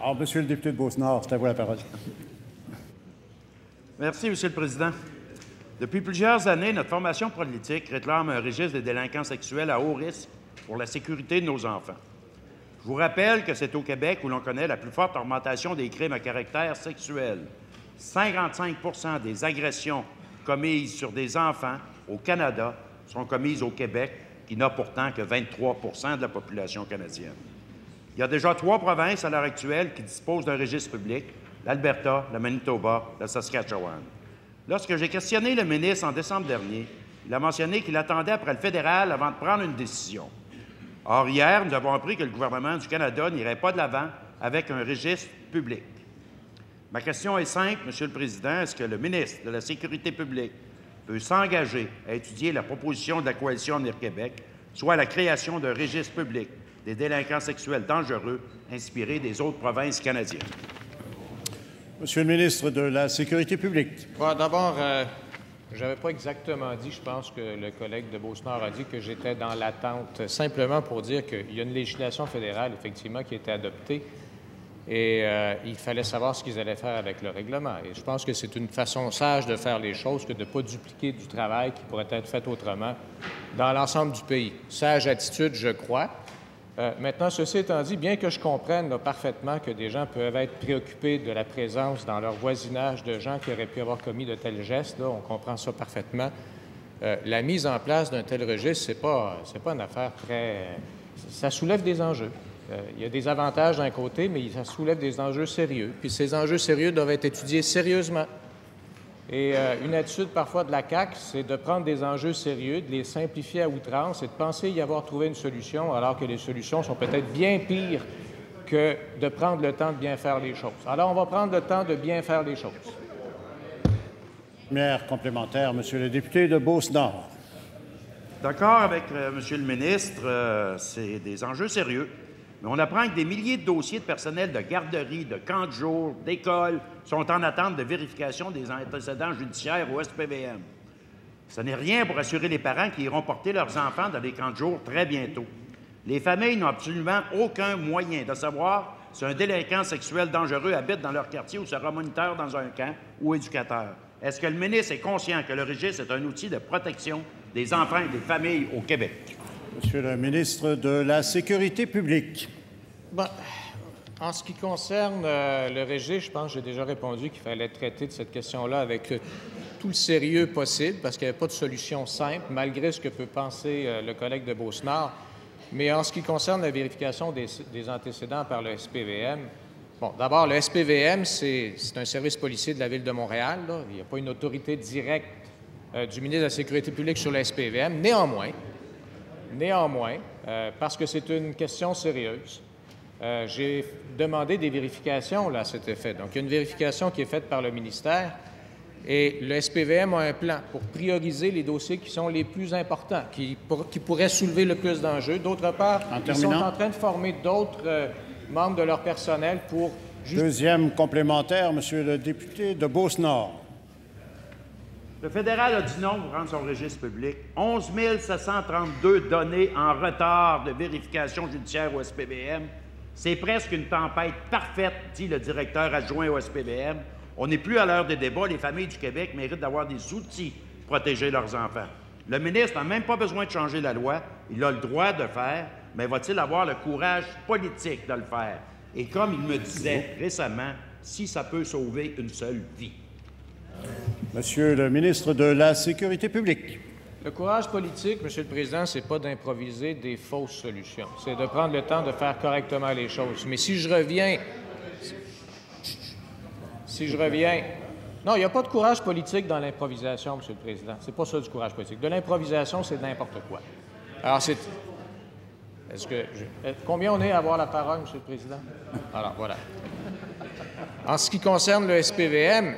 Alors, Monsieur le député de Beauce-Nord, c'est à vous la parole. Merci, Monsieur le Président. Depuis plusieurs années, notre formation politique réclame un registre des délinquants sexuels à haut risque pour la sécurité de nos enfants. Je vous rappelle que c'est au Québec où l'on connaît la plus forte augmentation des crimes à caractère sexuel. 55 des agressions commises sur des enfants au Canada sont commises au Québec, qui n'a pourtant que 23 de la population canadienne. Il y a déjà 3 provinces à l'heure actuelle qui disposent d'un registre public, l'Alberta, le Manitoba, le Saskatchewan. Lorsque j'ai questionné le ministre en décembre dernier, il a mentionné qu'il attendait après le fédéral avant de prendre une décision. Or, hier, nous avons appris que le gouvernement du Canada n'irait pas de l'avant avec un registre public. Ma question est simple, Monsieur le Président. Est-ce que le ministre de la Sécurité publique peut s'engager à étudier la proposition de la Coalition Avenir Québec, soit la création d'un registre public des délinquants sexuels dangereux inspiré des autres provinces canadiennes? Monsieur le ministre de la Sécurité publique. Bon, d'abord, je n'avais pas exactement dit, je pense que le collègue de Beauce-Nord a dit que j'étais dans l'attente, simplement pour dire qu'il y a une législation fédérale, effectivement, qui a été adoptée et il fallait savoir ce qu'ils allaient faire avec le règlement. Et je pense que c'est une façon sage de faire les choses que de ne pas dupliquer du travail qui pourrait être fait autrement dans l'ensemble du pays. Sage attitude, je crois. Maintenant, ceci étant dit, bien que je comprenne là, parfaitement que des gens peuvent être préoccupés de la présence dans leur voisinage de gens qui auraient pu avoir commis de tels gestes, là, on comprend ça parfaitement. La mise en place d'un tel registre, c'est pas une affaire très... Ça soulève des enjeux. Il y a des avantages d'un côté, mais ça soulève des enjeux sérieux. Puis ces enjeux sérieux doivent être étudiés sérieusement. Et une attitude parfois de la CAQ, c'est de prendre des enjeux sérieux, de les simplifier à outrance et de penser y avoir trouvé une solution, alors que les solutions sont peut-être bien pires que de prendre le temps de bien faire les choses. Alors, on va prendre le temps de bien faire les choses. Première complémentaire, Monsieur le député de Beauce-Nord. D'accord avec Monsieur le ministre, c'est des enjeux sérieux. Mais on apprend que des milliers de dossiers de personnel de garderie, de camps de jour, d'école sont en attente de vérification des antécédents judiciaires au SPVM. Ce n'est rien pour assurer les parents qui iront porter leurs enfants dans des camps de jour très bientôt. Les familles n'ont absolument aucun moyen de savoir si un délinquant sexuel dangereux habite dans leur quartier ou sera moniteur dans un camp ou éducateur. Est-ce que le ministre est conscient que le registre est un outil de protection des enfants et des familles au Québec? Monsieur le ministre de la Sécurité publique. Bon, en ce qui concerne le registre, je pense que j'ai déjà répondu qu'il fallait traiter de cette question-là avec tout le sérieux possible, parce qu'il n'y avait pas de solution simple, malgré ce que peut penser le collègue de Beauce-Nord. Mais en ce qui concerne la vérification des antécédents par le SPVM, bon, d'abord, le SPVM, c'est un service policier de la Ville de Montréal, là. Il n'y a pas une autorité directe du ministre de la Sécurité publique sur le SPVM. Néanmoins, parce que c'est une question sérieuse, j'ai demandé des vérifications là, à cet effet. Donc, il y a une vérification qui est faite par le ministère et le SPVM a un plan pour prioriser les dossiers qui sont les plus importants, qui pourraient soulever le plus d'enjeux. D'autre part, ils sont en train de former d'autres membres de leur personnel pour... Deuxième complémentaire, Monsieur le député de Beauce-Nord. Le fédéral a dit non pour rendre son registre public. 11 732 données en retard de vérification judiciaire au SPVM. C'est presque une tempête parfaite, dit le directeur adjoint au SPVM. On n'est plus à l'heure des débats. Les familles du Québec méritent d'avoir des outils pour protéger leurs enfants. Le ministre n'a même pas besoin de changer la loi. Il a le droit de le faire, mais va-t-il avoir le courage politique de le faire? Et comme il me disait récemment, si ça peut sauver une seule vie. Monsieur le ministre de la Sécurité publique. Le courage politique, Monsieur le Président, c'est pas d'improviser des fausses solutions. C'est de prendre le temps de faire correctement les choses. Mais si je reviens... Non, il n'y a pas de courage politique dans l'improvisation, Monsieur le Président. C'est pas ça du courage politique. De l'improvisation, c'est n'importe quoi. Alors, c'est... Combien on est à avoir la parole, Monsieur le Président? Alors, voilà. En ce qui concerne le SPVM,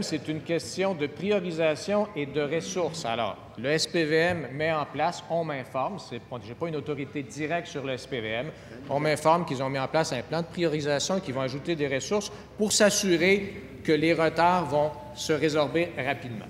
c'est une question de priorisation et de ressources. Alors, le SPVM met en place, on m'informe, je n'ai pas une autorité directe sur le SPVM, on m'informe qu'ils ont mis en place un plan de priorisation et qu'ils vont ajouter des ressources pour s'assurer que les retards vont se résorber rapidement.